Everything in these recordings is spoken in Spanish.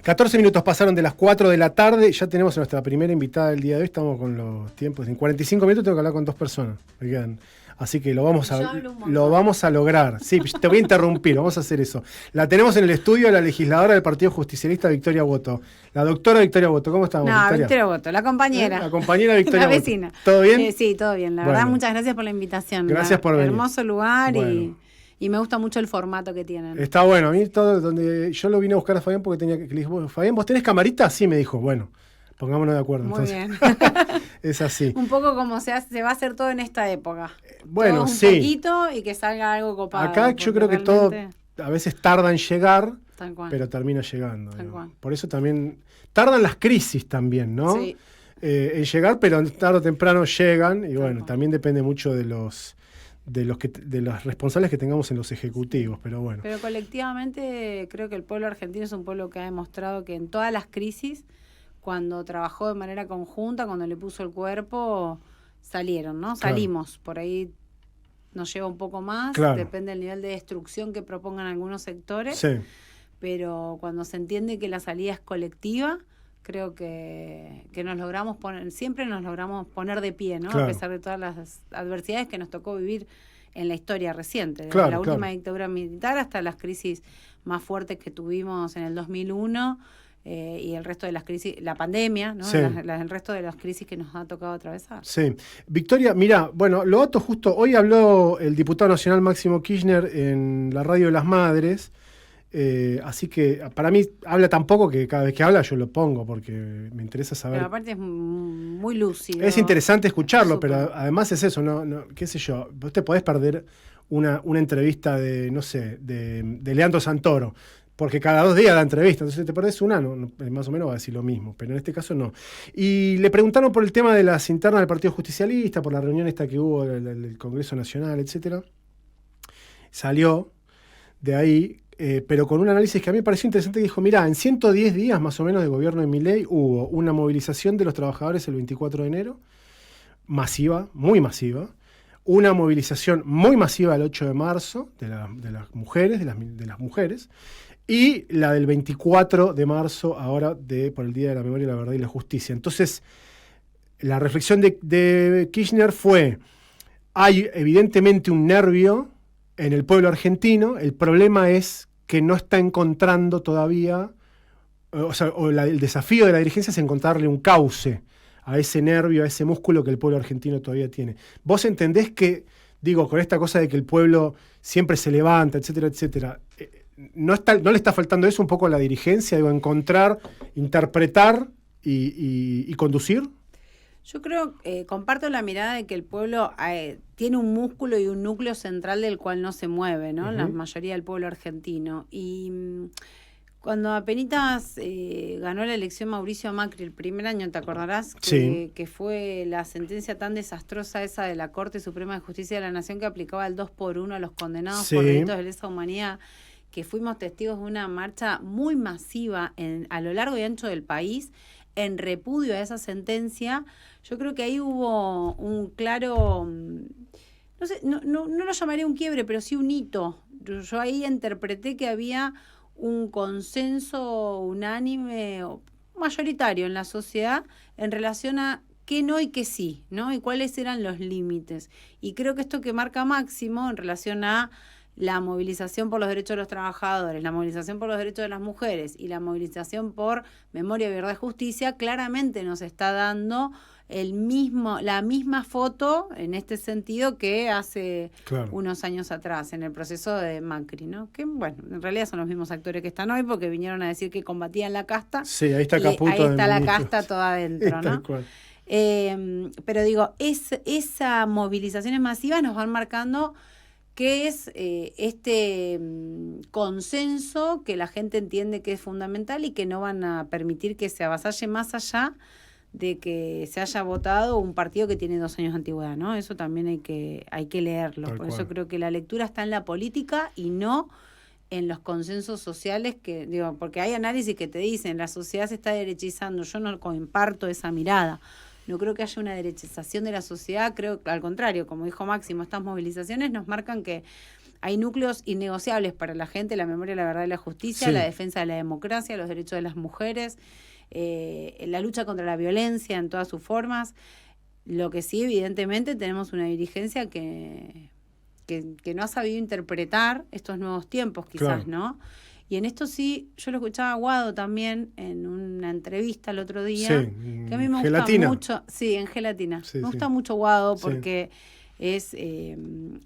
14 minutos pasaron de las 4 de la tarde, ya tenemos a nuestra primera invitada del día de hoy, estamos con los tiempos. En 45 minutos tengo que hablar con 2 personas, me quedan. Así que lo vamos a lograr. Sí, te voy a interrumpir, vamos a hacer eso. La tenemos en el estudio, la legisladora del Partido Justicialista, Victoria Boto. La doctora Victoria Boto, ¿cómo estamos? No, Victoria Boto, la compañera. La compañera Victoria la Boto. vecina. ¿Todo bien? Sí, todo bien. La verdad, muchas gracias por la invitación. Gracias por venir. Hermoso lugar y me gusta mucho el formato que tienen. Está bueno, a mí todo, donde yo lo vine a buscar a Fabián porque tenía que le dije, Fabián, ¿vos tenés camarita? Sí, me dijo, bueno, pongámonos de acuerdo. Muy entonces. bien. Es así. Un poco como se va a hacer todo en esta época. Bueno, todo sí. Un poquito y que salga algo copado. Acá yo creo que todo a veces tarda en llegar, pero termina llegando. Por eso también tardan las crisis también, ¿no? Sí. En llegar, pero tarde o temprano llegan y bueno, también depende mucho de los responsables que tengamos en los ejecutivos, pero bueno. Pero colectivamente creo que el pueblo argentino es un pueblo que ha demostrado que en todas las crisis, cuando trabajó de manera conjunta, cuando le puso el cuerpo, salieron, ¿no? Claro. Salimos. Por ahí nos lleva un poco más, claro. Depende del nivel de destrucción que propongan algunos sectores, sí. Pero cuando se entiende que la salida es colectiva, creo que nos logramos siempre nos logramos poner de pie, ¿no? Claro. A pesar de todas las adversidades que nos tocó vivir en la historia reciente, desde claro, la última dictadura militar hasta las crisis más fuertes que tuvimos en el 2001 y el resto de las crisis, la pandemia, ¿no? Sí. El resto de las crisis que nos ha tocado atravesar. Sí. Victoria, mira, bueno, lo otro justo, hoy habló el diputado nacional Máximo Kirchner en la Radio de las Madres. Así que para mí habla tan poco que cada vez que habla yo lo pongo porque me interesa saber. Pero aparte es muy lúcido. Es interesante escucharlo, Súper. pero además es eso, no, qué sé yo, vos te podés perder una entrevista de, no sé, de Leandro Santoro, porque cada 2 días da entrevista, entonces te perdés una, más o menos va a decir lo mismo, pero en este caso no. Y le preguntaron por el tema de las internas del Partido Justicialista, por la reunión esta que hubo del Congreso Nacional, etcétera. Salió de ahí. Pero con un análisis que a mí me pareció interesante, que dijo, mirá, en 110 días más o menos de gobierno de Milei hubo una movilización de los trabajadores el 24 de enero, masiva, muy masiva, una movilización muy masiva el 8 de marzo de las mujeres, de las mujeres, y la del 24 de marzo ahora por el Día de la Memoria, la Verdad y la Justicia. Entonces, la reflexión de Kirchner fue, hay evidentemente un nervio en el pueblo argentino, el problema es que no está encontrando todavía, el desafío de la dirigencia es encontrarle un cauce a ese nervio, a ese músculo que el pueblo argentino todavía tiene. ¿Vos entendés que, digo, con esta cosa de que el pueblo siempre se levanta, etcétera, etcétera, no le está faltando eso un poco a la dirigencia, digo, encontrar, interpretar y conducir? Yo creo, comparto la mirada de que el pueblo tiene un músculo y un núcleo central del cual no se mueve, ¿no? La mayoría del pueblo argentino. Y cuando apenitas ganó la elección Mauricio Macri el primer año, ¿te acordarás? Que fue la sentencia tan desastrosa esa de la Corte Suprema de Justicia de la Nación que aplicaba el 2x1 a los condenados por delitos de lesa humanidad, que fuimos testigos de una marcha muy masiva a lo largo y ancho del país en repudio a esa sentencia. Yo creo que ahí hubo un claro, no sé, no lo llamaría un quiebre, pero sí un hito. Yo ahí interpreté que había un consenso unánime o mayoritario en la sociedad en relación a qué no y qué sí, ¿no? Y cuáles eran los límites. Y creo que esto que marca Máximo en relación a la movilización por los derechos de los trabajadores, la movilización por los derechos de las mujeres y la movilización por memoria, verdad y justicia, claramente nos está dando la misma foto en este sentido que hace unos años atrás, en el proceso de Macri, ¿no? Que, bueno, en realidad son los mismos actores que están hoy porque vinieron a decir que combatían la casta. Sí, ahí está Caputo. Ahí está la casta toda adentro, ¿no? Pero digo, esas movilizaciones masivas nos van marcando que es este consenso que la gente entiende que es fundamental y que no van a permitir que se avasalle más allá de que se haya votado un partido que tiene 2 años de antigüedad, ¿no? Eso también hay que leerlo. Por eso creo que la lectura está en la política y no en los consensos sociales porque hay análisis que te dicen la sociedad se está derechizando. Yo no comparto esa mirada. No creo que haya una derechización de la sociedad, creo que al contrario, como dijo Máximo, estas movilizaciones nos marcan que hay núcleos innegociables para la gente: la memoria, la verdad y la justicia, la defensa de la democracia, los derechos de las mujeres, la lucha contra la violencia en todas sus formas. Lo que sí, evidentemente, tenemos una dirigencia que no ha sabido interpretar estos nuevos tiempos, quizás, ¿no? Y en esto sí, yo lo escuchaba a Guado también en una entrevista el otro día, que a mí me gusta mucho. Sí, en Gelatina. Me gusta mucho Guado porque es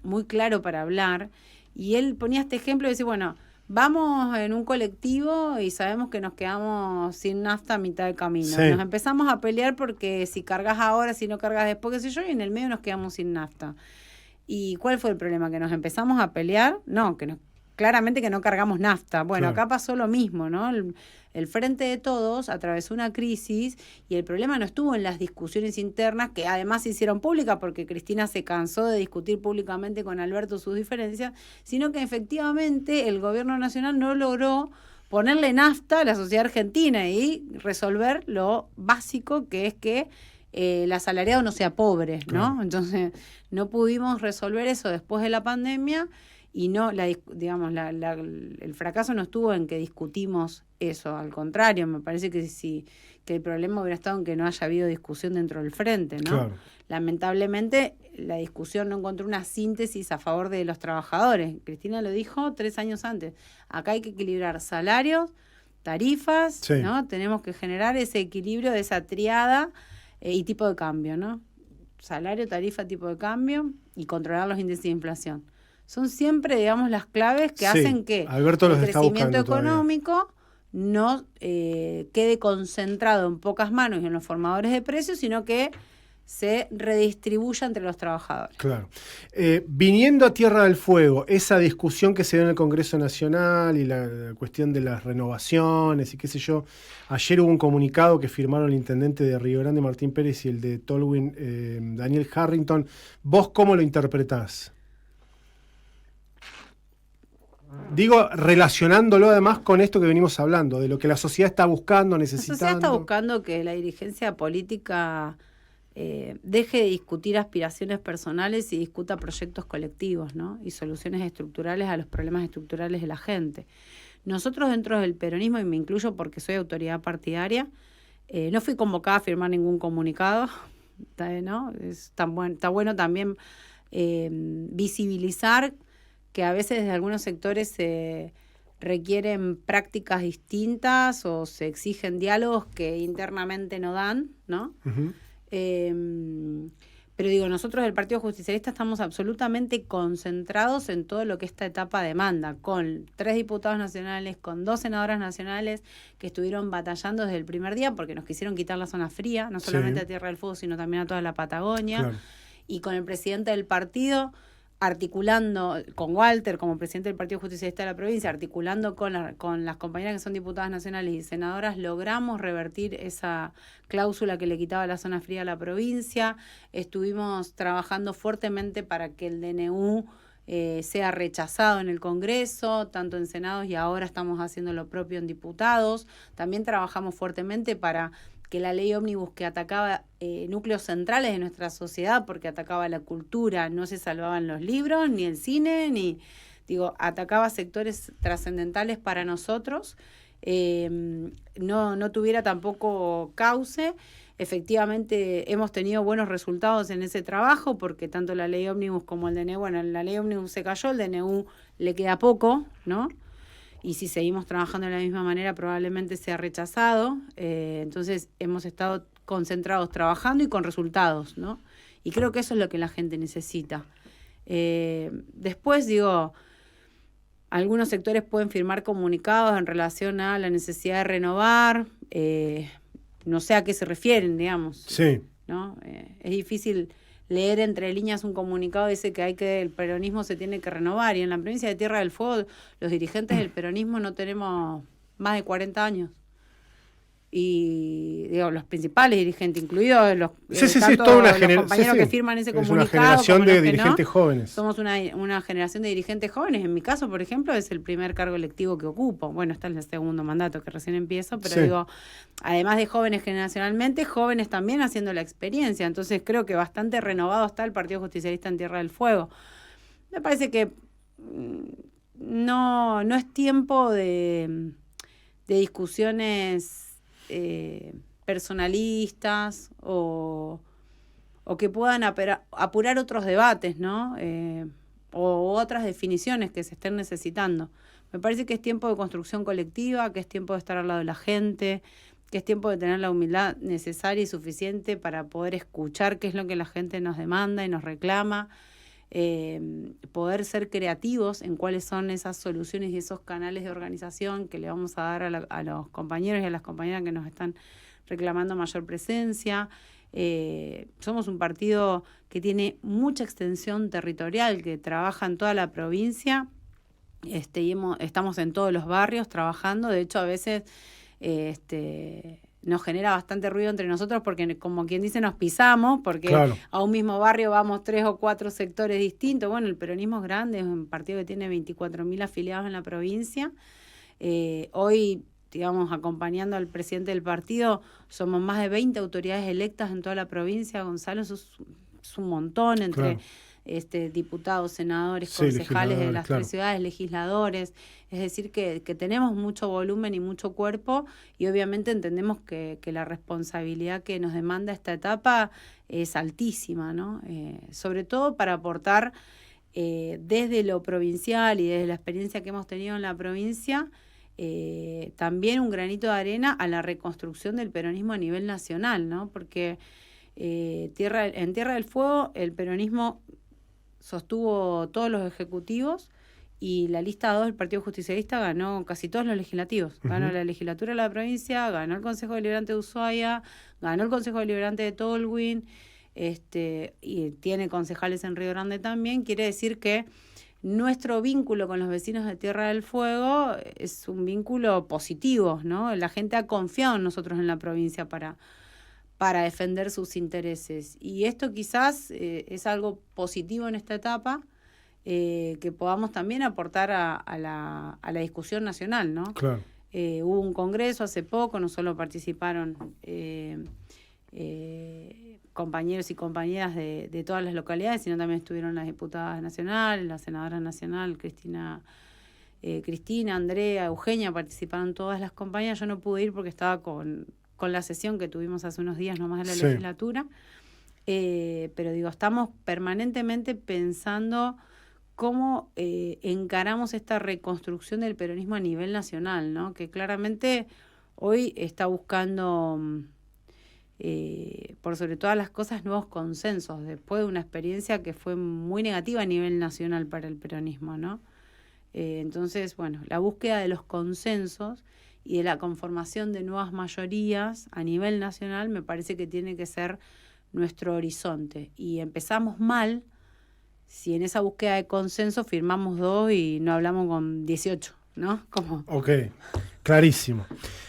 muy claro para hablar. Y él ponía este ejemplo de decir, bueno, vamos en un colectivo y sabemos que nos quedamos sin nafta a mitad de camino. Nos empezamos a pelear porque si cargas ahora, si no cargas después, qué sé yo, y en el medio nos quedamos sin nafta. ¿Y cuál fue el problema? ¿Que nos empezamos a pelear? No, claramente que no cargamos nafta. Bueno, acá pasó lo mismo, ¿no? El Frente de Todos atravesó una crisis y el problema no estuvo en las discusiones internas, que además se hicieron públicas porque Cristina se cansó de discutir públicamente con Alberto sus diferencias, sino que efectivamente el gobierno nacional no logró ponerle nafta a la sociedad argentina y resolver lo básico, que es que el asalariado no sea pobre, ¿no? Entonces, no pudimos resolver eso después de la pandemia. Y no, el fracaso no estuvo en que discutimos eso, al contrario, me parece que el problema hubiera estado en que no haya habido discusión dentro del frente, ¿no? Claro. Lamentablemente, la discusión no encontró una síntesis a favor de los trabajadores. Cristina lo dijo 3 años antes. Acá hay que equilibrar salarios, tarifas, ¿no? Tenemos que generar ese equilibrio de esa triada y tipo de cambio, ¿no? Salario, tarifa, tipo de cambio y controlar los índices de inflación. Son siempre, digamos, las claves que hacen que Alberto el crecimiento económico no quede concentrado en pocas manos y en los formadores de precios, sino que se redistribuya entre los trabajadores. Claro. Viniendo a Tierra del Fuego, esa discusión que se dio en el Congreso Nacional y la cuestión de las renovaciones y qué sé yo, ayer hubo un comunicado que firmaron el intendente de Río Grande, Martín Pérez, y el de Tolwyn, Daniel Harrington. ¿Vos cómo lo interpretás? Digo, relacionándolo además con esto que venimos hablando, de lo que la sociedad está buscando, necesitando. La sociedad está buscando que la dirigencia política deje de discutir aspiraciones personales y discuta proyectos colectivos, ¿no? Y soluciones estructurales a los problemas estructurales de la gente. Nosotros dentro del peronismo, y me incluyo porque soy autoridad partidaria, no fui convocada a firmar ningún comunicado, ¿no? Está bueno también visibilizar que a veces desde algunos sectores se requieren prácticas distintas o se exigen diálogos que internamente no dan, ¿no? Uh-huh. Pero digo, nosotros del Partido Justicialista estamos absolutamente concentrados en todo lo que esta etapa demanda, con 3 diputados nacionales, con 2 senadoras nacionales que estuvieron batallando desde el primer día porque nos quisieron quitar la zona fría, no solamente a Tierra del Fuego, sino también a toda la Patagonia, y con el presidente del partido articulando, con Walter como presidente del Partido Justicialista de la provincia, articulando con las compañeras que son diputadas nacionales y senadoras, logramos revertir esa cláusula que le quitaba la zona fría a la provincia. Estuvimos trabajando fuertemente para que el DNU sea rechazado en el Congreso, tanto en Senados, y ahora estamos haciendo lo propio en diputados. También trabajamos fuertemente para que la ley ómnibus, que atacaba núcleos centrales de nuestra sociedad, porque atacaba la cultura, no se salvaban los libros, ni el cine, atacaba sectores trascendentales para nosotros, no tuviera tampoco cauce. Efectivamente, hemos tenido buenos resultados en ese trabajo, porque tanto la ley ómnibus como el DNU, la ley ómnibus se cayó, el DNU le queda poco, ¿no? Y si seguimos trabajando de la misma manera probablemente sea rechazado. Entonces hemos estado concentrados trabajando y con resultados, ¿no? Y creo que eso es lo que la gente necesita. Después, algunos sectores pueden firmar comunicados en relación a la necesidad de renovar. No sé a qué se refieren, digamos. Sí. ¿No? Es difícil leer entre líneas un comunicado que dice que el peronismo se tiene que renovar, y en la provincia de Tierra del Fuego los dirigentes del peronismo no tenemos más de 40 años. Y los principales dirigentes, incluidos los compañeros que firman ese comunicado. Es una generación de dirigentes jóvenes. Somos una generación de dirigentes jóvenes. En mi caso, por ejemplo, es el primer cargo electivo que ocupo. Bueno, está en el segundo mandato que recién empiezo, pero además de jóvenes generacionalmente, jóvenes también haciendo la experiencia. Entonces creo que bastante renovado está el Partido Justicialista en Tierra del Fuego. Me parece que no es tiempo de discusiones personalistas o que puedan apurar otros debates, ¿no? O otras definiciones que se estén necesitando. Me parece que es tiempo de construcción colectiva, que es tiempo de estar al lado de la gente, que es tiempo de tener la humildad necesaria y suficiente para poder escuchar qué es lo que la gente nos demanda y nos reclama, poder ser creativos en cuáles son esas soluciones y esos canales de organización que le vamos a dar a los compañeros y a las compañeras que nos están reclamando mayor presencia. Somos un partido que tiene mucha extensión territorial, que trabaja en toda la provincia, y estamos en todos los barrios trabajando. De hecho, a veces nos genera bastante ruido entre nosotros porque, como quien dice, nos pisamos, porque claro, a un mismo barrio vamos 3 o 4 sectores distintos. Bueno, el peronismo es grande, es un partido que tiene 24.000 afiliados en la provincia. Hoy, digamos, acompañando al presidente del partido, somos más de 20 autoridades electas en toda la provincia. Gonzalo, eso es un montón, entre diputados, senadores, concejales de las 3 ciudades, legisladores. Es decir, que tenemos mucho volumen y mucho cuerpo, y obviamente entendemos que la responsabilidad que nos demanda esta etapa es altísima, ¿no? Sobre todo para aportar desde lo provincial y desde la experiencia que hemos tenido en la provincia, también un granito de arena a la reconstrucción del peronismo a nivel nacional, ¿no? Porque en Tierra del Fuego el peronismo sostuvo todos los ejecutivos, y la lista 2 del Partido Justicialista ganó casi todos los legislativos. Ganó la legislatura de la provincia, ganó el Consejo Deliberante de Ushuaia, ganó el Consejo Deliberante de Tolwyn, y tiene concejales en Río Grande también. Quiere decir que nuestro vínculo con los vecinos de Tierra del Fuego es un vínculo positivo, ¿no? La gente ha confiado en nosotros en la provincia para defender sus intereses. Y esto quizás es algo positivo en esta etapa, que podamos también aportar a la discusión nacional, ¿no? Claro. Hubo un congreso hace poco, no solo participaron compañeros y compañeras de todas las localidades, sino también estuvieron las diputadas nacionales, la senadora nacional, Cristina, Andrea, Eugenia, participaron todas las compañeras. Yo no pude ir porque estaba con la sesión que tuvimos hace unos días nomás de la legislatura, pero digo, estamos permanentemente pensando cómo encaramos esta reconstrucción del peronismo a nivel nacional, ¿no? Que claramente hoy está buscando, por sobre todas las cosas, nuevos consensos, después de una experiencia que fue muy negativa a nivel nacional para el peronismo, ¿no? Entonces, bueno, la búsqueda de los consensos y de la conformación de nuevas mayorías a nivel nacional me parece que tiene que ser nuestro horizonte. Y empezamos mal si en esa búsqueda de consenso firmamos 2 y no hablamos con 18, ¿no? ¿Cómo? Ok, clarísimo.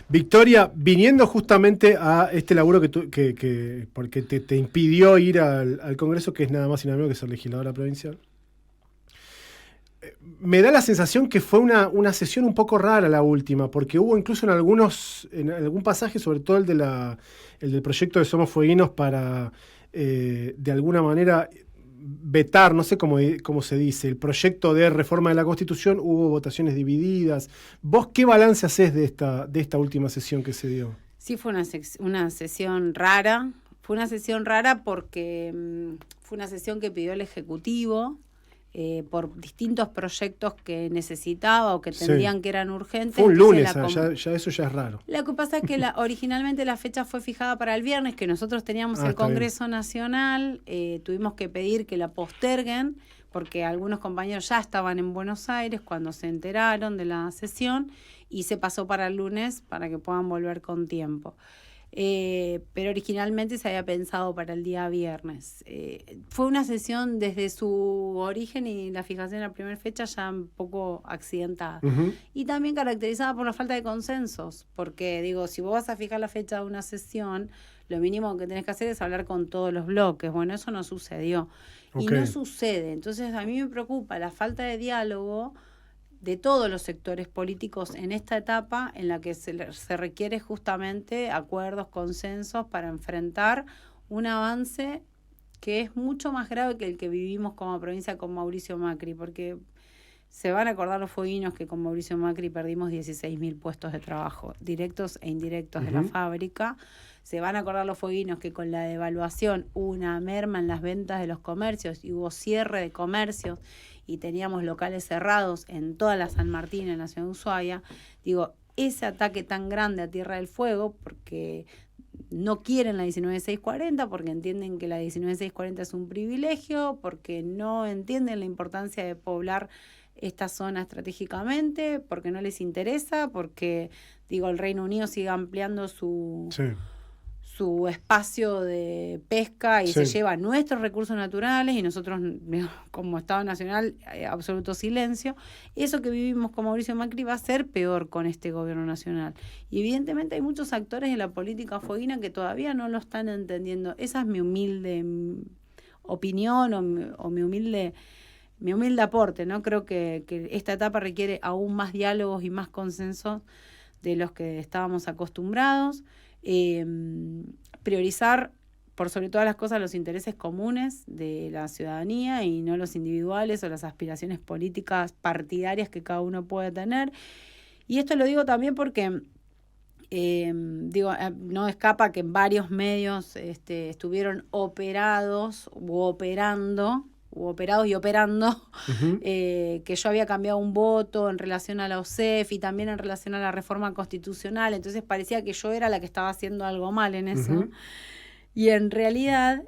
Victoria, viniendo justamente a este laburo que porque te impidió ir al Congreso, que es nada más y nada menos que ser legisladora provincial, me da la sensación que fue una sesión un poco rara la última, porque hubo incluso en algún pasaje, sobre todo el del proyecto de Somos Fueguinos, para de alguna manera vetar, no sé cómo se dice, el proyecto de reforma de la Constitución. Hubo votaciones divididas. ¿Vos qué balance hacés de esta última sesión que se dio? Sí, fue una sesión rara. Fue una sesión rara porque fue una sesión que pidió el Ejecutivo, por distintos proyectos que necesitaba o que entendían que eran urgentes. Fue un lunes, ya eso ya es raro. Lo que pasa es que originalmente la fecha fue fijada para el viernes, que nosotros teníamos el Congreso Nacional. Tuvimos que pedir que la posterguen, porque algunos compañeros ya estaban en Buenos Aires cuando se enteraron de la sesión, y se pasó para el lunes para que puedan volver con tiempo. Pero originalmente se había pensado para el día viernes. Fue una sesión desde su origen y la fijación de la primera fecha ya un poco accidentada. Uh-huh. Y también caracterizada por la falta de consensos, porque digo, si vos vas a fijar la fecha de una sesión, lo mínimo que tenés que hacer es hablar con todos los bloques. Bueno, eso no sucedió. Okay. Y no sucede. Entonces a mí me preocupa la falta de diálogo de todos los sectores políticos en esta etapa en la que se requiere justamente acuerdos, consensos para enfrentar un avance que es mucho más grave que el que vivimos como provincia con Mauricio Macri, porque Se van a acordar los fueguinos que con Mauricio Macri perdimos 16.000 puestos de trabajo, directos e indirectos de la fábrica. Se van a acordar los fueguinos que con la devaluación hubo una merma en las ventas de los comercios y hubo cierre de comercios y teníamos locales cerrados en toda la San Martín, en la ciudad de Ushuaia. Digo, ese ataque tan grande a Tierra del Fuego, porque no quieren la 19640, porque entienden que la 19640 es un privilegio, porque no entienden la importancia de poblar esta zona estratégicamente, porque no les interesa, porque, digo, el Reino Unido sigue ampliando su espacio de pesca y se lleva nuestros recursos naturales y nosotros, como Estado Nacional, absoluto silencio. Eso que vivimos con Mauricio Macri va a ser peor con este gobierno nacional. Y evidentemente hay muchos actores de la política fueguina que todavía no lo están entendiendo. Esa es mi humilde opinión o mi humilde aporte, ¿no? Creo que esta etapa requiere aún más diálogos y más consensos de los que estábamos acostumbrados. Priorizar por sobre todas las cosas los intereses comunes de la ciudadanía y no los individuales o las aspiraciones políticas partidarias que cada uno puede tener. Y esto lo digo también porque no escapa que en varios medios estuvieron operados y operando, que yo había cambiado un voto en relación a la OSEF y también en relación a la reforma constitucional, entonces parecía que yo era la que estaba haciendo algo mal en eso. Y en realidad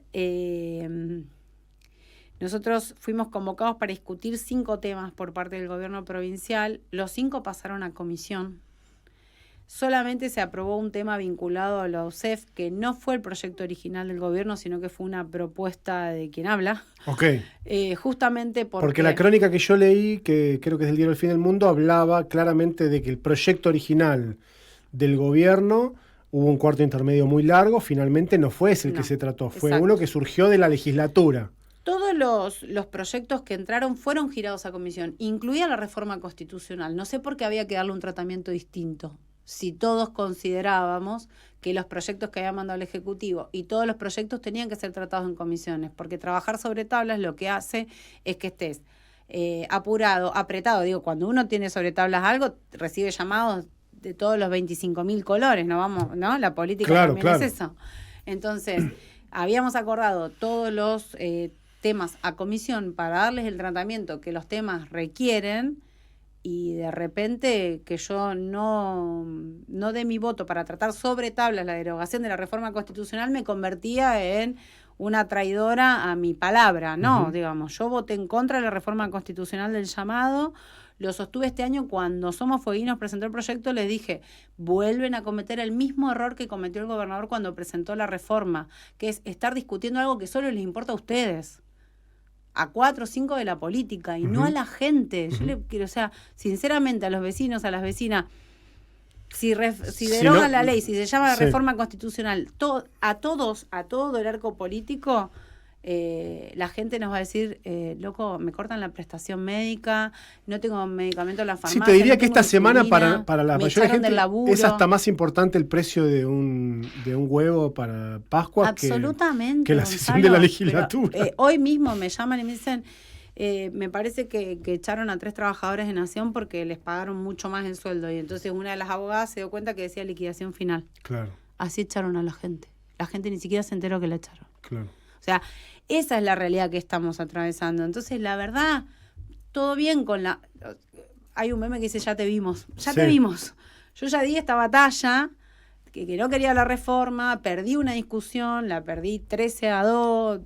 nosotros fuimos convocados para discutir 5 temas por parte del gobierno provincial, los 5 pasaron a comisión. Solamente se aprobó un tema vinculado a la OSEF, que no fue el proyecto original del gobierno, sino que fue una propuesta de quien habla. Justamente porque la crónica que yo leí, que creo que es del diario El Fin del Mundo, hablaba claramente de que el proyecto original del gobierno, hubo un cuarto intermedio muy largo, finalmente no fue ese el que se trató, fue uno que surgió de la legislatura. Todos los proyectos que entraron fueron girados a comisión, incluida la reforma constitucional. No sé por qué había que darle un tratamiento distinto. Si todos considerábamos que los proyectos que había mandado el Ejecutivo y todos los proyectos tenían que ser tratados en comisiones, porque trabajar sobre tablas lo que hace es que estés apurado, apretado. Digo, cuando uno tiene sobre tablas algo, recibe llamados de todos los 25.000 colores, ¿no? La política también es eso. Entonces, habíamos acordado todos los temas a comisión para darles el tratamiento que los temas requieren. Y de repente que yo no dé mi voto para tratar sobre tablas la derogación de la reforma constitucional me convertía en una traidora a mi palabra, ¿no? Digamos, yo voté en contra de la reforma constitucional del llamado, lo sostuve este año cuando Somos Fueguinos presentó el proyecto, les dije, vuelven a cometer el mismo error que cometió el gobernador cuando presentó la reforma, que es estar discutiendo algo que solo les importa a ustedes. A 4 o 5 de la política y no a la gente. Yo le quiero, sinceramente, a los vecinos, a las vecinas, si derogan la ley, si se llama reforma constitucional, a todo el arco político, la gente nos va a decir, loco, me cortan la prestación médica, no tengo medicamento en la farmacia. Sí, te diría no que esta semana para la mayoría de gente es hasta más importante el precio de un huevo para Pascua absolutamente, que la sesión de la legislatura. Pero, hoy mismo me llaman y me dicen, me parece que echaron a 3 trabajadores de Nación porque les pagaron mucho más el sueldo. Y entonces una de las abogadas se dio cuenta que decía liquidación final. Claro. Así echaron a la gente. La gente ni siquiera se enteró que la echaron. Claro. O sea, esa es la realidad que estamos atravesando. Entonces, la verdad, todo bien con la... Hay un meme que dice, ya te vimos. Te vimos. Yo ya di esta batalla, que no quería la reforma, perdí una discusión, la perdí 13-2,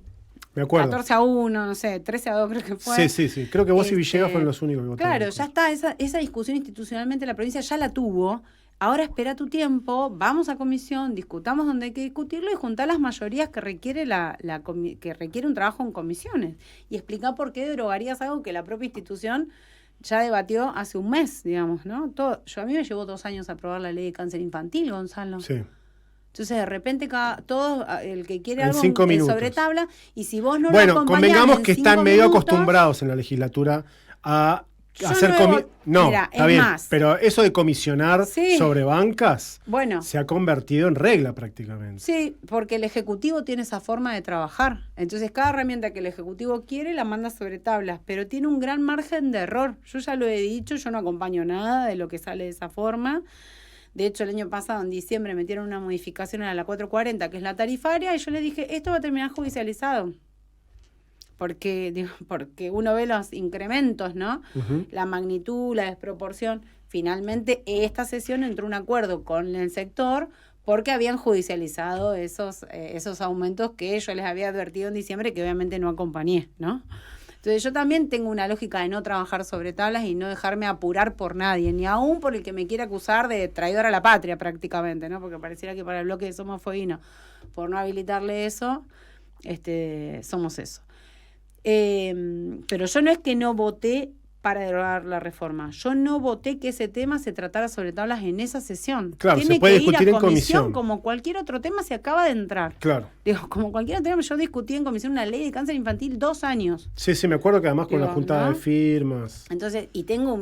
me acuerdo. 14-1, no sé, 13-2 creo que fue. Sí. Creo que vos y Villegas fueron los únicos que votaron. Claro, ya está. Esa discusión institucionalmente la provincia ya la tuvo. Ahora espera tu tiempo, vamos a comisión, discutamos donde hay que discutirlo y juntar las mayorías que requiere que requiere un trabajo en comisiones. Y explicar por qué derogarías algo que la propia institución ya debatió hace un mes, digamos, ¿no? A mí me llevó 2 años aprobar la ley de cáncer infantil, Gonzalo. Sí. Entonces, de repente, todo el que quiere en algo 5 minutos. Sobre tabla, y si vos no lo acompañás... Bueno, convengamos que están medio acostumbrados en la legislatura a Mira, está bien, más. pero eso de comisionar sobre bancas bueno, se ha convertido en regla prácticamente. Sí, porque el Ejecutivo tiene esa forma de trabajar. Entonces, cada herramienta que el Ejecutivo quiere la manda sobre tablas, pero tiene un gran margen de error. Yo ya lo he dicho, yo no acompaño nada de lo que sale de esa forma. De hecho, el año pasado, en diciembre, metieron una modificación a la 440, que es la tarifaria, y yo le dije, esto va a terminar judicializado. Porque uno ve los incrementos, ¿no? Uh-huh. La magnitud, la desproporción. Finalmente, esta sesión entró un acuerdo con el sector porque habían judicializado esos aumentos que yo les había advertido en diciembre, que obviamente no acompañé, ¿no? Entonces, yo también tengo una lógica de no trabajar sobre tablas y no dejarme apurar por nadie, ni aún por el que me quiera acusar de traidor a la patria prácticamente, ¿no? Porque pareciera que para el bloque de Somos Fueguinos, por no habilitarle eso, somos eso. Pero yo no es que no voté para derogar la reforma. Yo no voté que ese tema se tratara sobre tablas en esa sesión. Claro, tiene se puede que discutir ir a en comisión. Como cualquier otro tema se acaba de entrar. Claro. Digo, como cualquier otro tema, yo discutí en comisión una ley de cáncer infantil 2 años. Sí, me acuerdo que además con la juntada, ¿no?, de firmas. Entonces, y tengo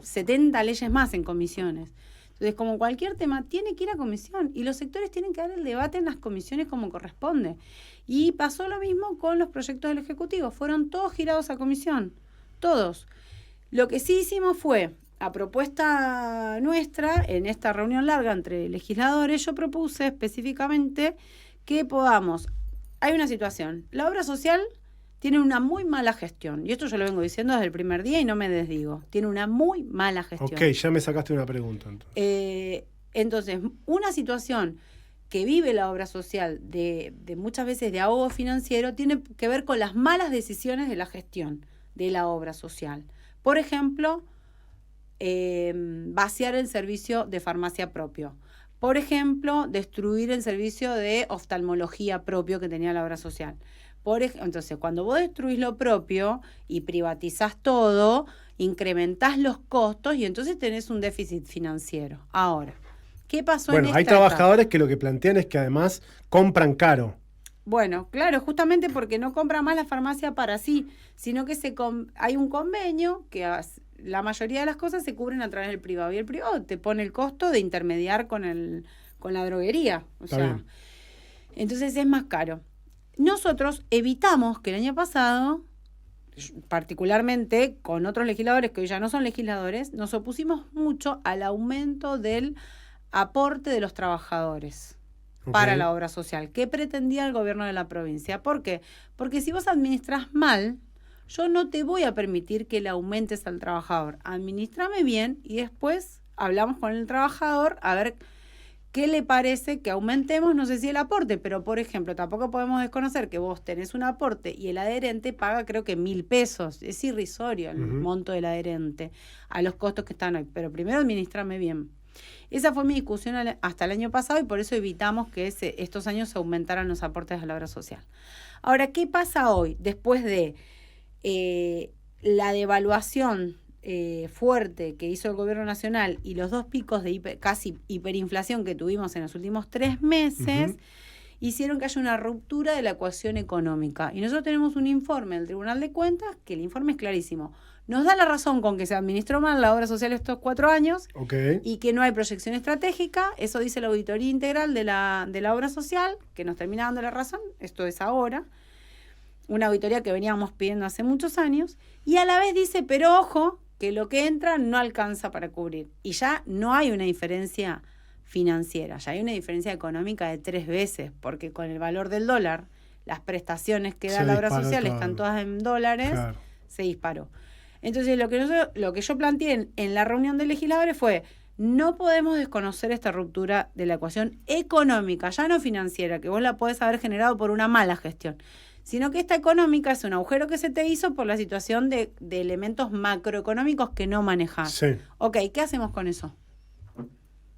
70 leyes más en comisiones. Entonces, como cualquier tema, tiene que ir a comisión y los sectores tienen que dar el debate en las comisiones como corresponde. Y pasó lo mismo con los proyectos del Ejecutivo. Fueron todos girados a comisión, todos. Lo que sí hicimos fue, a propuesta nuestra, en esta reunión larga entre legisladores, yo propuse específicamente que podamos... Hay una situación, la obra social tiene una muy mala gestión, y esto yo lo vengo diciendo desde el primer día y no me desdigo, tiene una muy mala gestión. Ok, ya me sacaste una pregunta. Entonces, una situación que vive la obra social de muchas veces de ahogo financiero tiene que ver con las malas decisiones de la gestión de la obra social. Por ejemplo, vaciar el servicio de farmacia propio. Por ejemplo, destruir el servicio de oftalmología propio que tenía la obra social. Entonces, cuando vos destruís lo propio y privatizás todo, incrementás los costos y entonces tenés un déficit financiero. Ahora, ¿qué pasó en esta Bueno, hay trabajadores que lo que plantean es que además compran caro. Bueno, claro, justamente porque no compra más la farmacia para sí, sino que hay un convenio que la mayoría de las cosas se cubren a través del privado. Y el privado te pone el costo de intermediar con la droguería. Está bien. Entonces es más caro. Nosotros evitamos que el año pasado, particularmente con otros legisladores que hoy ya no son legisladores, nos opusimos mucho al aumento del aporte de los trabajadores para la obra social. ¿Qué pretendía el gobierno de la provincia? ¿Por qué? Porque si vos administrás mal, yo no te voy a permitir que le aumentes al trabajador. Administrame bien y después hablamos con el trabajador a ver qué le parece que aumentemos, no sé si el aporte, pero por ejemplo, tampoco podemos desconocer que vos tenés un aporte y el adherente paga creo que 1.000 pesos. Es irrisorio el monto del adherente a los costos que están hoy. Pero primero administrame bien. Esa fue mi discusión hasta el año pasado y por eso evitamos que estos años se aumentaran los aportes a la obra social. Ahora, ¿qué pasa hoy? Después de la devaluación fuerte que hizo el gobierno nacional y los 2 picos de casi hiperinflación que tuvimos en los últimos 3 meses, hicieron que haya una ruptura de la ecuación económica. Y nosotros tenemos un informe del Tribunal de Cuentas, que el informe es clarísimo. Nos da la razón con que se administró mal la obra social estos 4 años y que no hay proyección estratégica. Eso dice la auditoría integral de la obra social, que nos termina dando la razón. Esto es ahora. Una auditoría que veníamos pidiendo hace muchos años. Y a la vez dice, pero ojo, que lo que entra no alcanza para cubrir. Y ya no hay una diferencia financiera, ya hay una diferencia económica de 3 veces, porque con el valor del dólar, las prestaciones que da la obra social están todas en dólares, se disparó. Entonces, lo que yo planteé en la reunión de legisladores fue, no podemos desconocer esta ruptura de la ecuación económica, ya no financiera, que vos la podés haber generado por una mala gestión, sino que esta económica es un agujero que se te hizo por la situación de elementos macroeconómicos que no manejás. Sí. Ok, ¿qué hacemos con eso?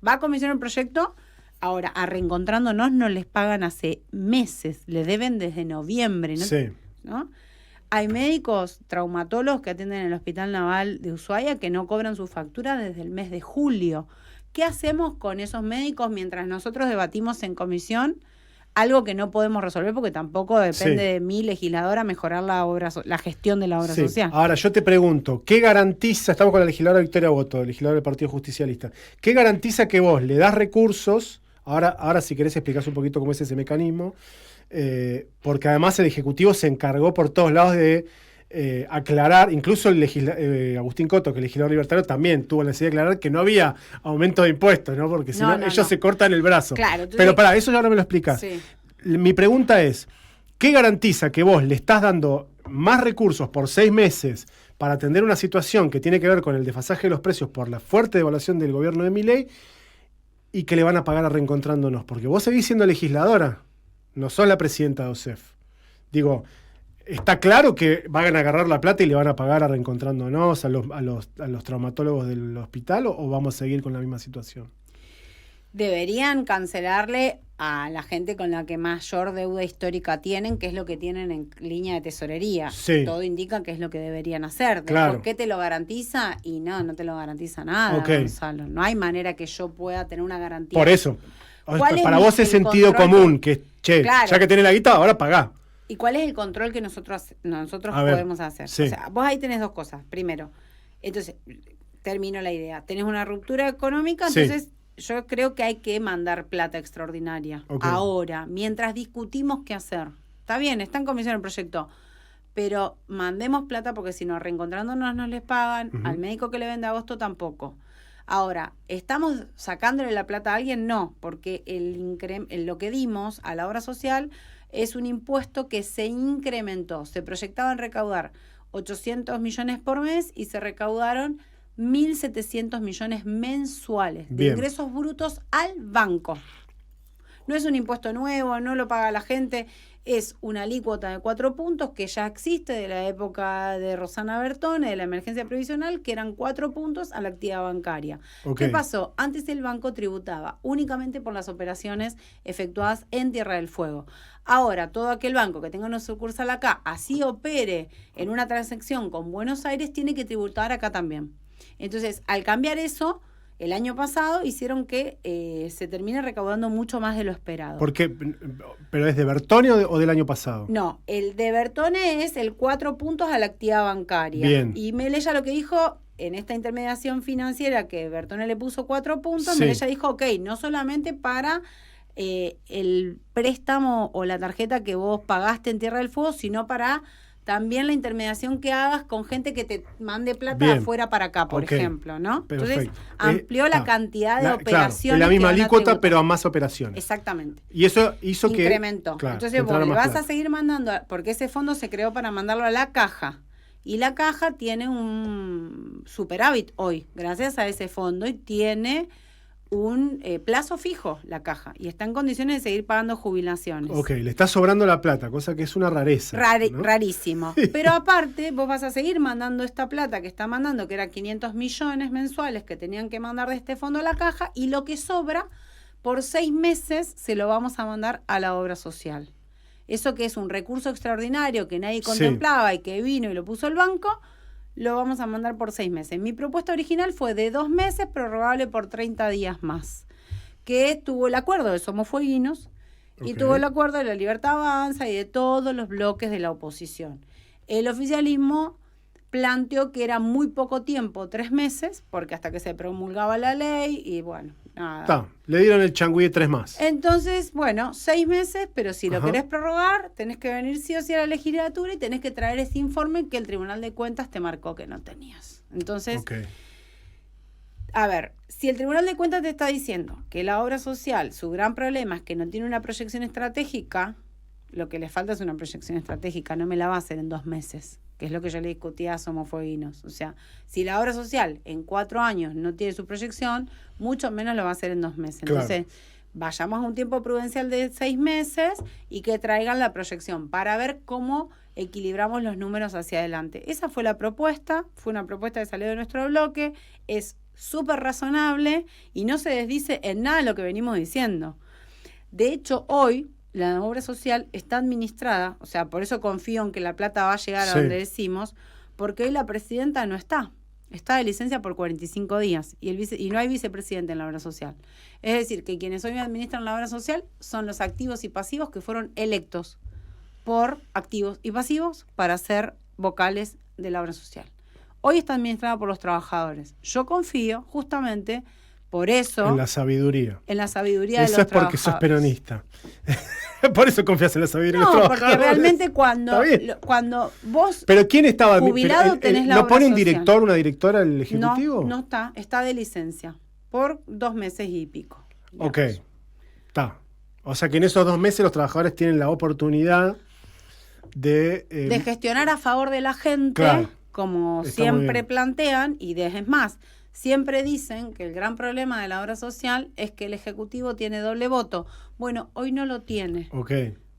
Va a comisionar el proyecto, ahora, a Reencontrándonos no les pagan hace meses, le deben desde noviembre, ¿no? Sí. ¿No? Hay médicos traumatólogos que atienden en el Hospital Naval de Ushuaia que no cobran su factura desde el mes de julio. ¿Qué hacemos con esos médicos mientras nosotros debatimos en comisión algo que no podemos resolver porque tampoco depende de mi legisladora mejorar la gestión de la obra social. Ahora, yo te pregunto, ¿qué garantiza, estamos con la legisladora Victoria Boto, legisladora del Partido Justicialista, ¿qué garantiza que vos le das recursos? Ahora si querés explicás un poquito cómo es ese mecanismo, porque además el Ejecutivo se encargó por todos lados de aclarar, incluso Agustín Coto, que es legislador libertario, también tuvo la necesidad de aclarar que no había aumento de impuestos, ¿no? Porque si no, ellos se cortan el brazo. Claro, entonces, pero pará, eso ya ahora me lo explicás. Sí. Mi pregunta es, ¿qué garantiza que vos le estás dando más recursos por 6 meses para atender una situación que tiene que ver con el desfasaje de los precios por la fuerte devaluación del gobierno de Milei y que le van a pagar a Reencontrándonos? Porque vos seguís siendo legisladora, no sos la presidenta de OSEF. Digo, ¿está claro que van a agarrar la plata y le van a pagar a Reencontrándonos, a los traumatólogos del hospital, o vamos a seguir con la misma situación? Deberían cancelarle a la gente con la que mayor deuda histórica tienen, que es lo que tienen en línea de tesorería. Sí. Todo indica que es lo que deberían hacer. Claro. ¿Por qué te lo garantiza? Y no te lo garantiza nada, Gonzalo. No hay manera que yo pueda tener una garantía. Por eso. Para vos es sentido común, que claro, ya que tenés la guita, ahora pagá. ¿Y cuál es el control que nosotros podemos hacer? Sí. O sea, vos ahí tenés dos cosas. Primero, entonces, termino la idea. Tenés una ruptura económica, entonces yo creo que hay que mandar plata extraordinaria. Ahora, mientras discutimos qué hacer. Está bien, está en comisión el proyecto, pero mandemos plata porque si no, Reencontrándonos no les pagan, al médico que le vende agosto tampoco. Ahora, ¿estamos sacándole la plata a alguien? No, porque lo que dimos a la obra social es un impuesto que se incrementó. Se proyectaba en recaudar 800 millones por mes y se recaudaron 1.700 millones mensuales de ingresos brutos al banco. No es un impuesto nuevo, no lo paga la gente, es una alícuota de 4 puntos que ya existe de la época de Rosana Bertone, de la emergencia previsional, que eran 4 puntos a la actividad bancaria. ¿Qué pasó? Antes el banco tributaba únicamente por las operaciones efectuadas en Tierra del Fuego. Ahora, todo aquel banco que tenga una sucursal acá, así opere en una transacción con Buenos Aires, tiene que tributar acá también. Entonces, al cambiar eso, el año pasado hicieron que se termine recaudando mucho más de lo esperado. ¿Por qué? ¿Pero es de Bertone o del año pasado? No, el de Bertone es el 4 puntos a la actividad bancaria. Bien. Y Melella lo que dijo en esta intermediación financiera, que Bertone le puso 4 puntos, Melella dijo, ok, no solamente para el préstamo o la tarjeta que vos pagaste en Tierra del Fuego, sino para también la intermediación que hagas con gente que te mande plata de afuera para acá, por ejemplo, ¿no? Perfecto. Entonces, amplió la cantidad de operaciones. Claro, la misma alícuota, pero a más operaciones. Exactamente. Y eso hizo que... Incrementó. Entonces, vos le vas a seguir mandando, porque ese fondo se creó para mandarlo a la caja. Y la caja tiene un superávit hoy, gracias a ese fondo, y tiene un plazo fijo la caja y está en condiciones de seguir pagando jubilaciones. Ok, le está sobrando la plata, cosa que es una rareza. ¿no? Rarísimo. Pero aparte, vos vas a seguir mandando esta plata que está mandando, que era 500 millones mensuales que tenían que mandar de este fondo a la caja, y lo que sobra, por 6 meses, se lo vamos a mandar a la obra social. Eso que es un recurso extraordinario que nadie contemplaba y que vino y lo puso el banco, lo vamos a mandar por 6 meses. Mi propuesta original fue de 2 meses, prorrogable por 30 días más, que tuvo el acuerdo de Somos Fueguinos y tuvo el acuerdo de La Libertad Avanza y de todos los bloques de la oposición. El oficialismo planteó que era muy poco tiempo, 3 meses, porque hasta que se promulgaba la ley y bueno, nada. Le dieron el changüí de 3 más. Entonces, bueno, 6 meses, pero si lo querés prorrogar, tenés que venir sí o sí a la legislatura y tenés que traer ese informe que el Tribunal de Cuentas te marcó que no tenías. Entonces, a ver, si el Tribunal de Cuentas te está diciendo que la obra social, su gran problema es que no tiene una proyección estratégica, lo que le falta es una proyección estratégica, no me la va a hacer en 2 meses, que es lo que yo le discutía a Somos Fueguinos. O sea, si la obra social en 4 años no tiene su proyección, mucho menos lo va a hacer en 2 meses. Claro. Entonces, vayamos a un tiempo prudencial de 6 meses y que traigan la proyección para ver cómo equilibramos los números hacia adelante. Esa fue la propuesta, fue una propuesta que salió de nuestro bloque, es súper razonable y no se desdice en nada lo que venimos diciendo. De hecho, hoy la obra social está administrada, o sea, por eso confío en que la plata va a llegar a donde decimos, porque hoy la presidenta no está. está de licencia por 45 días y no hay vicepresidente en la obra social. Es decir, que quienes hoy administran la obra social son los activos y pasivos que fueron electos por activos y pasivos para ser vocales de la obra social. Hoy está administrada por los trabajadores. Yo confío justamente por eso... En la sabiduría. En la sabiduría eso de los trabajadores. Eso es porque sos peronista. Por eso confías en la sabiduría de los trabajadores. No, porque realmente cuando vos... ¿Pero quién estaba? Jubilado tenés la ¿No obra pone un social. director, una directora al Ejecutivo? No está de licencia por 2 meses y pico. Digamos. Ok, está. O sea que en esos 2 meses los trabajadores tienen la oportunidad de gestionar a favor de la gente, claro, como siempre plantean, y es más, siempre dicen que el gran problema de la obra social es que el Ejecutivo tiene doble voto. Bueno, hoy no lo tiene. Ok.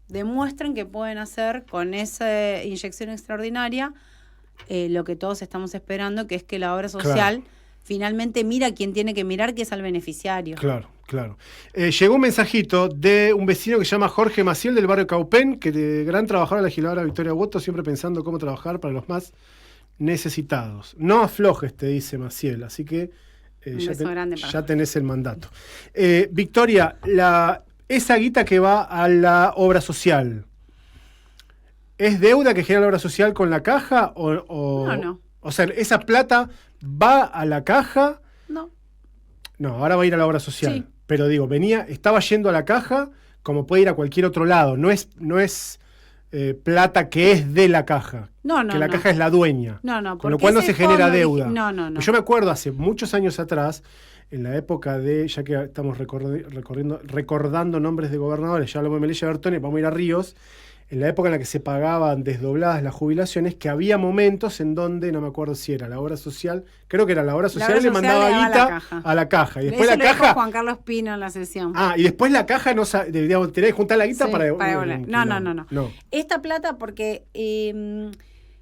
Demuestren que pueden hacer con esa inyección extraordinaria lo que todos estamos esperando, que es que la obra social finalmente mira a quien tiene que mirar, que es al beneficiario. Claro. Llegó un mensajito de un vecino que se llama Jorge Maciel del barrio Caupén, que de gran trabajadora legisladora Victoria Woto, siempre pensando cómo trabajar para los más necesitados. No aflojes, te dice Maciel, así que ya tenés el mandato. Victoria, esa guita que va a la obra social, ¿es deuda que genera la obra social con la caja? No. O sea, ¿esa plata va a la caja? No, ahora va a ir a la obra social. Sí. Pero digo, estaba yendo a la caja como puede ir a cualquier otro lado. No es plata que es de la caja. Que la caja es la dueña. Con lo cual no se genera deuda. No. Yo me acuerdo hace muchos años atrás, en la época ya que estamos recordando nombres de gobernadores, ya hablamos de Melilla Bertone, vamos a ir a Ríos, en la época en la que se pagaban desdobladas las jubilaciones, que había momentos en donde, no me acuerdo si era la obra social, creo que era la obra social, le mandaba guita a la caja. Y después la caja... Dijo Juan Carlos Pino en la sesión. Y después la caja tenía que juntar la guita para volar. No. Esta plata, porque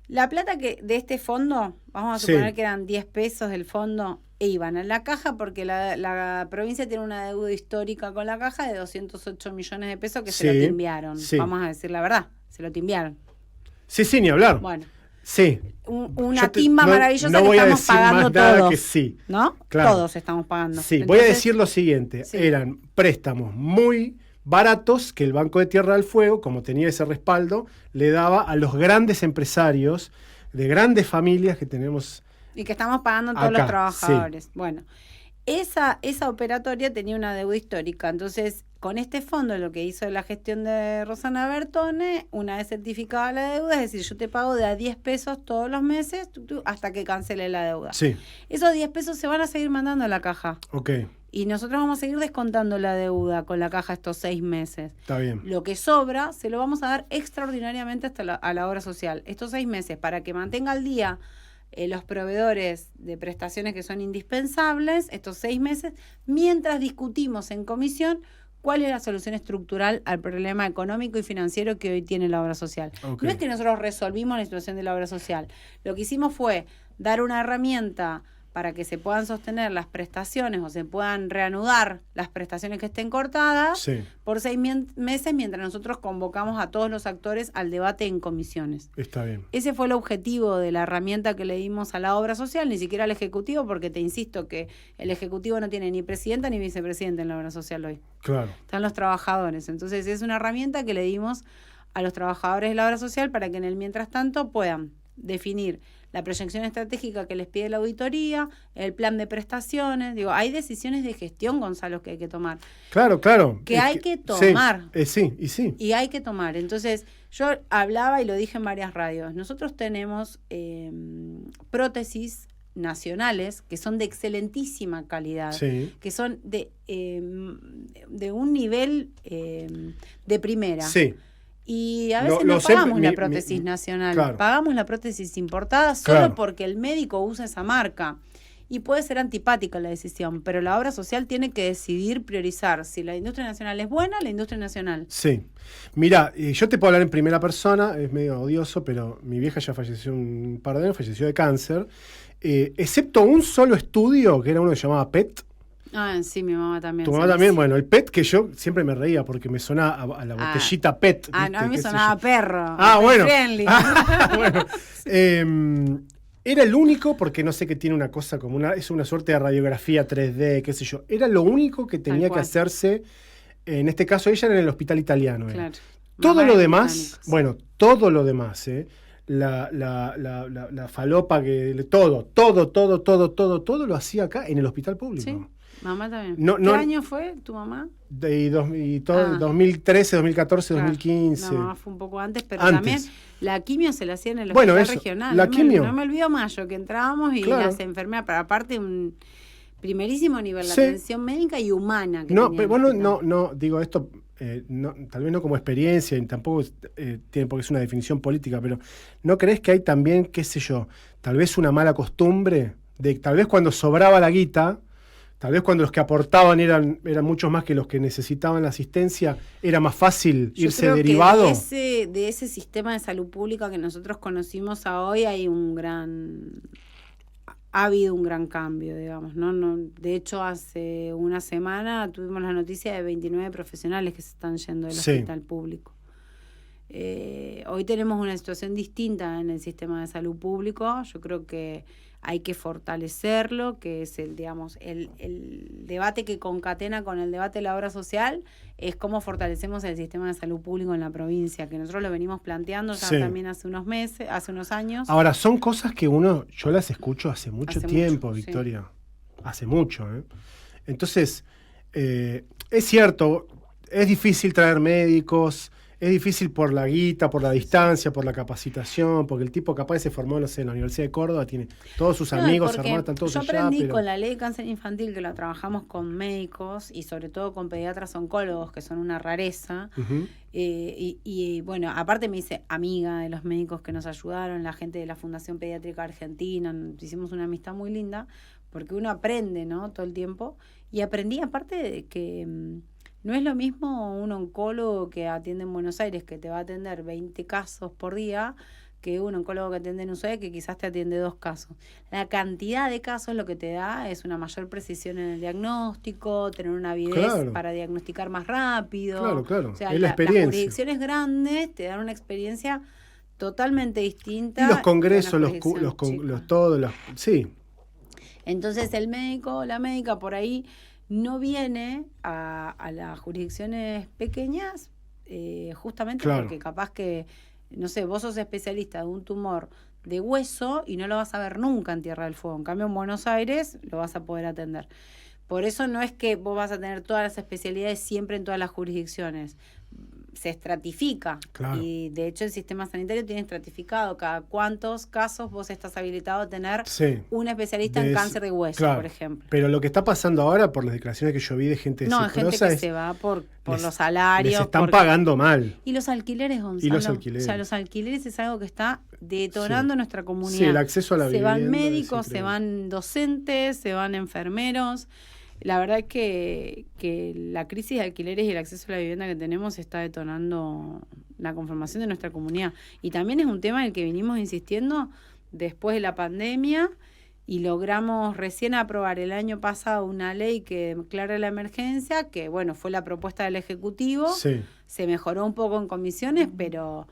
la plata de este fondo, vamos a suponer que eran 10 pesos del fondo, iban a la caja porque la provincia tiene una deuda histórica con la caja de 208 millones de pesos que se lo timbiaron. Vamos a decir la verdad, se lo timbiaron. Sí, ni hablar. Bueno. Sí. Una timba maravillosa que estamos pagando todos. Que sí. ¿No? Claro. Todos estamos pagando. Sí, entonces, voy a decir lo siguiente. Eran préstamos muy baratos que el Banco de Tierra del Fuego, como tenía ese respaldo, le daba a los grandes empresarios de grandes familias que tenemos... Y que estamos pagando todos los trabajadores. Sí. Bueno, esa operatoria tenía una deuda histórica. Entonces, con este fondo, lo que hizo la gestión de Rosana Bertone, una vez certificada la deuda, es decir, yo te pago de a 10 pesos todos los meses hasta que cancele la deuda. Sí. Esos 10 pesos se van a seguir mandando a la caja. Ok. Y nosotros vamos a seguir descontando la deuda con la caja estos 6 meses. Está bien. Lo que sobra se lo vamos a dar extraordinariamente a la obra social. Estos 6 meses, para que mantenga al día los proveedores de prestaciones que son indispensables, estos 6 meses, mientras discutimos en comisión cuál es la solución estructural al problema económico y financiero que hoy tiene la obra social. No es que nosotros resolvimos la situación de la obra social. Lo que hicimos fue dar una herramienta para que se puedan sostener las prestaciones o se puedan reanudar las prestaciones que estén cortadas por 6 meses mientras nosotros convocamos a todos los actores al debate en comisiones. Está bien. Ese fue el objetivo de la herramienta que le dimos a la obra social, ni siquiera al Ejecutivo, porque te insisto que el Ejecutivo no tiene ni presidenta ni vicepresidenta en la obra social hoy. Claro. Están los trabajadores. Entonces es una herramienta que le dimos a los trabajadores de la obra social para que en el mientras tanto puedan definir la proyección estratégica que les pide la auditoría, el plan de prestaciones. Digo, hay decisiones de gestión, Gonzalo, que hay que tomar. Claro. Que hay que tomar. Sí. Y hay que tomar. Entonces, yo hablaba y lo dije en varias radios. Nosotros tenemos prótesis nacionales que son de excelentísima calidad, que son de un nivel de primera. Sí. Y a veces no pagamos la prótesis nacional, pagamos la prótesis importada solo porque el médico usa esa marca. Y puede ser antipática la decisión, pero la obra social tiene que decidir priorizar si la industria nacional es buena, la industria nacional. Sí. Mira, yo te puedo hablar en primera persona, es medio odioso, pero mi vieja ya falleció un par de años, falleció de cáncer. Excepto un solo estudio, que era uno que se llamaba PET. Sí, mi mamá también. Tu mamá también, bueno, el PET, que yo siempre me reía porque me sonaba a la botellita PET. No, a mí me sonaba perro. Bueno. Friendly. Bueno. Era el único, porque no sé qué tiene una cosa como es una suerte de radiografía 3D, qué sé yo. Era lo único que tenía que hacerse, en este caso ella era en el hospital italiano. Claro. Todo lo demás, todo lo demás, la falopa, todo lo hacía acá en el hospital público. Sí, mamá también. ¿Qué año fue tu mamá? 2013, 2014, claro. 2015. No, mamá fue un poco antes, pero también la quimio se la hacía en el hospital regional. No me olvido mayo, que entrábamos y las enfermeras, pero aparte un primerísimo nivel, la atención médica y humana. Que no, pero bueno, no, digo esto, tal vez no como experiencia, y tampoco tiene porque es una definición política, pero ¿no crees que hay también, qué sé yo, tal vez una mala costumbre de tal vez cuando sobraba la guita, tal vez cuando los que aportaban eran muchos más que los que necesitaban la asistencia, era más fácil irse derivado? De ese sistema de salud pública que nosotros conocimos a hoy ha habido un gran cambio, digamos, ¿no? De hecho, hace una semana tuvimos la noticia de 29 profesionales que se están yendo del hospital público. Hoy tenemos una situación distinta en el sistema de salud público. Yo creo que hay que fortalecerlo, que es el debate que concatena con el debate de la obra social, es cómo fortalecemos el sistema de salud público en la provincia, que nosotros lo venimos planteando ya también hace unos años. Ahora, son cosas que yo las escucho hace mucho tiempo, Victoria. Sí. Hace mucho, ¿eh? Entonces, es cierto, es difícil traer médicos. Es difícil por la guita, por la distancia, por la capacitación, porque el tipo capaz se formó, no sé, en la Universidad de Córdoba, tiene todos sus amigos, hermanos, están todos allá. Yo aprendí con la ley de cáncer infantil, que la trabajamos con médicos y sobre todo con pediatras oncólogos, que son una rareza. Uh-huh. Y bueno, aparte me hice amiga de los médicos que nos ayudaron, la gente de la Fundación Pediátrica Argentina, hicimos una amistad muy linda, porque uno aprende, ¿no? Todo el tiempo. Y aprendí aparte de que no es lo mismo un oncólogo que atiende en Buenos Aires, que te va a atender 20 casos por día, que un oncólogo que atiende en Ushuaia, que quizás te atiende 2 casos. La cantidad de casos lo que te da es una mayor precisión en el diagnóstico, tener una avidez para diagnosticar más rápido. Claro. O sea, es la experiencia. Las jurisdicciones grandes te dan una experiencia totalmente distinta. Y los congresos, sí. Entonces el médico, la médica por ahí no viene a las jurisdicciones pequeñas justamente porque capaz que, no sé, vos sos especialista de un tumor de hueso y no lo vas a ver nunca en Tierra del Fuego. En cambio, en Buenos Aires lo vas a poder atender. Por eso no es que vos vas a tener todas las especialidades siempre en todas las jurisdicciones. Se estratifica. Claro. Y de hecho el sistema sanitario tiene estratificado cada cuántos casos vos estás habilitado a tener un especialista en cáncer de hueso, por ejemplo. Pero lo que está pasando ahora, por las declaraciones que yo vi de gente de gente que se va por los salarios. Les están pagando mal. Y los alquileres, Gonzalo. O sea, los alquileres es algo que está detonando nuestra comunidad. Sí, el acceso a la vivienda. Se van médicos, se van docentes, se van enfermeros. La verdad es que la crisis de alquileres y el acceso a la vivienda que tenemos está detonando la conformación de nuestra comunidad. Y también es un tema en el que vinimos insistiendo después de la pandemia y logramos recién aprobar el año pasado una ley que declara la emergencia, que bueno, fue la propuesta del Ejecutivo. Sí. Se mejoró un poco en comisiones, pero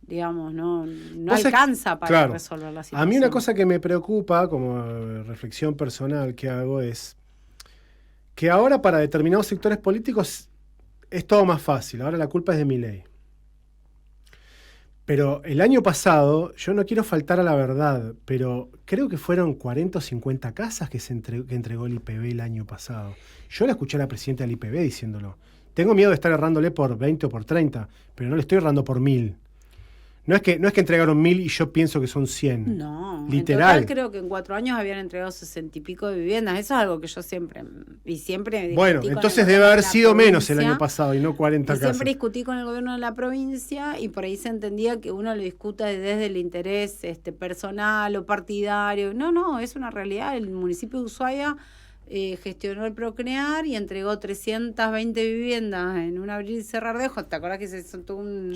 digamos, no alcanza para resolver la situación. A mí una cosa que me preocupa como reflexión personal que hago es que ahora para determinados sectores políticos es todo más fácil. Ahora la culpa es de Milei. Pero el año pasado, yo no quiero faltar a la verdad, pero creo que fueron 40 o 50 casas que entregó el IPB el año pasado. Yo la escuché a la presidenta del IPB diciéndolo. Tengo miedo de estar errándole por 20 o por 30, pero no le estoy errando por 1000. No es que entregaron 1000 y yo pienso que son 100. No, literal. En total creo que en 4 años habían entregado 60 y pico de viviendas. Eso es algo que yo siempre Bueno, entonces debe haber sido menos el año pasado y no 40 casas. Siempre discutí con el gobierno de la provincia y por ahí se entendía que uno lo discuta desde el interés personal o partidario. No, es una realidad. El municipio de Ushuaia gestionó el Procrear y entregó 320 viviendas en un abrir y cerrar de ojos. ¿Te acordás que se soltó una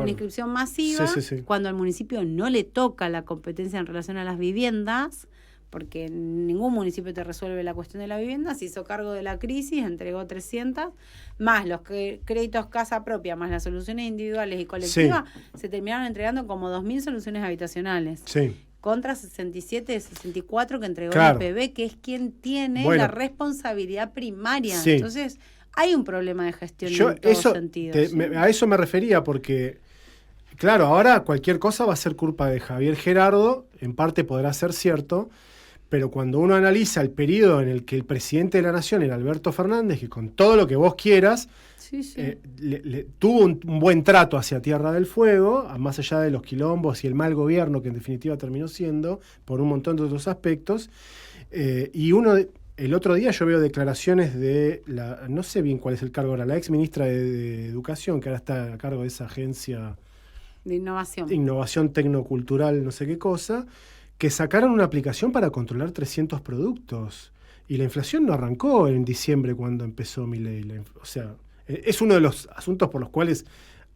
inscripción masiva? Sí. Cuando al municipio no le toca la competencia en relación a las viviendas, porque ningún municipio te resuelve la cuestión de la vivienda, se hizo cargo de la crisis, entregó 300, más los créditos casa propia, más las soluciones individuales y colectivas, se terminaron entregando como 2.000 soluciones habitacionales. Sí. contra 67 de 64 que entregó Claro. el IPB, que es quien tiene Bueno. la responsabilidad primaria. Sí. Entonces, hay un problema de gestión Yo en todos eso, sentidos. ¿sí? a eso me refería, porque, claro, ahora cualquier cosa va a ser culpa de Javier Gerardo, en parte podrá ser cierto, pero cuando uno analiza el periodo en el que el presidente de la Nación era Alberto Fernández, que con todo lo que vos quieras, Sí, sí. tuvo un buen trato hacia Tierra del Fuego, más allá de los quilombos y el mal gobierno que en definitiva terminó siendo, por un montón de otros aspectos, y el otro día yo veo declaraciones de no sé bien cuál es el cargo ahora, la ex ministra de Educación, que ahora está a cargo de esa agencia de innovación. Innovación Tecnocultural, no sé qué cosa, que sacaron una aplicación para controlar 300 productos. Y la inflación no arrancó en diciembre cuando empezó Milei. O sea, es uno de los asuntos por los cuales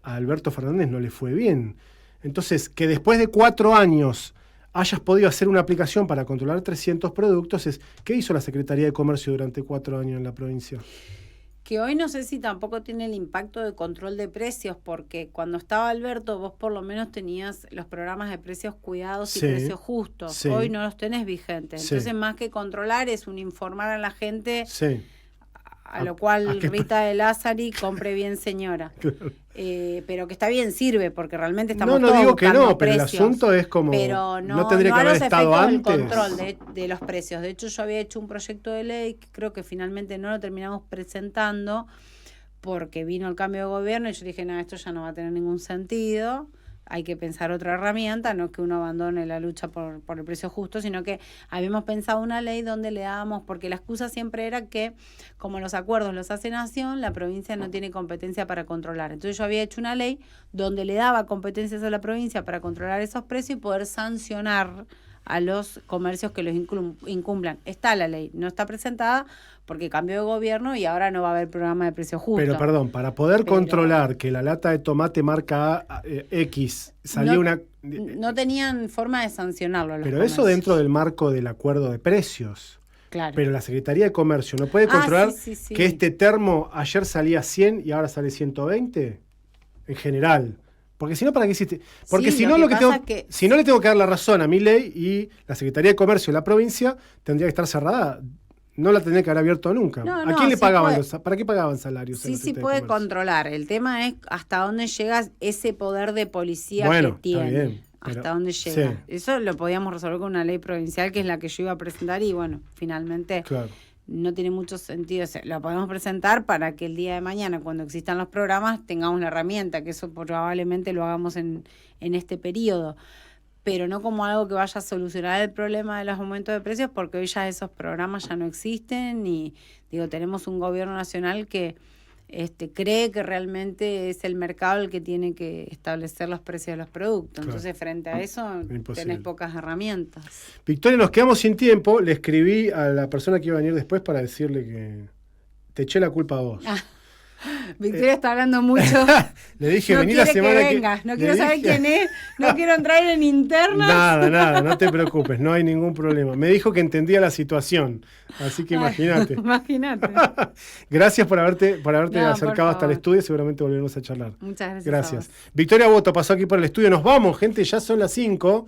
a Alberto Fernández no le fue bien. Entonces, que después de 4 años hayas podido hacer una aplicación para controlar 300 productos, ¿qué hizo la Secretaría de Comercio durante 4 años en la provincia? Que hoy no sé si tampoco tiene el impacto de control de precios, porque cuando estaba Alberto vos por lo menos tenías los programas de precios cuidados y Sí, precios justos. sí. Hoy no los tenés vigentes. Sí. Entonces, más que controlar, es un informar a la gente, Sí. a lo cual ¿A qué? Rita de Lázari compre bien señora. Pero que está bien, sirve, porque realmente estamos No todos digo que buscando no, pero el precios, asunto es como, pero no tendría no que a haber los estado efectos del antes. control de los precios. De hecho, yo había hecho un proyecto de ley que creo que finalmente no lo terminamos presentando porque vino el cambio de gobierno y yo dije, no, esto ya no va a tener ningún sentido, hay que pensar otra herramienta, no es que uno abandone la lucha por el precio justo, sino que habíamos pensado una ley donde le dábamos, porque la excusa siempre era que como los acuerdos los hace Nación, la provincia no tiene competencia para controlar. Entonces yo había hecho una ley donde le daba competencias a la provincia para controlar esos precios y poder sancionar a los comercios que los incumplan. Está la ley, no está presentada porque cambió de gobierno y ahora no va a haber programa de precio justo. Pero perdón, para poder controlar que la lata de tomate marca X salía no, una... No tenían forma de sancionarlo. A los pero comercios. eso dentro del marco del acuerdo de precios. Claro. Pero la Secretaría de Comercio no puede controlar sí. que este termo ayer salía 100 y ahora sale 120 en general. Porque si no, ¿para qué hiciste? Porque Sí, si no, si no le tengo que dar la razón a Milei y la Secretaría de Comercio de la provincia tendría que estar cerrada. No la tendría que haber abierto nunca. No, ¿A quién le sí pagaban ¿Para qué pagaban salarios? Sí puede controlar. El tema es hasta dónde llega ese poder de policía que tiene. Está bien, hasta dónde llega. Sí. Eso lo podíamos resolver con una ley provincial, que es la que yo iba a presentar, y bueno, finalmente no tiene mucho sentido. O sea, lo podemos presentar para que el día de mañana, cuando existan los programas, tengamos la herramienta, que eso probablemente lo hagamos en este periodo, pero no como algo que vaya a solucionar el problema de los aumentos de precios, porque hoy ya esos programas ya no existen y tenemos un gobierno nacional que cree que realmente es el mercado el que tiene que establecer los precios de los productos. Entonces, frente a eso, tenés pocas herramientas. Victoria, nos quedamos sin tiempo. Le escribí a la persona que iba a venir después para decirle que te eché la culpa a vos. Victoria está hablando mucho. Le dije, no vení la semana que venga. No quiero saber quién es, no quiero entrar en internas. Nada, no te preocupes, no hay ningún problema. Me dijo que entendía la situación, así que imagínate. Imagínate. Gracias por haberte acercado hasta el estudio, seguramente volveremos a charlar. Muchas gracias. Gracias. Victoria Boto pasó aquí por el estudio, nos vamos, gente, ya son las 5.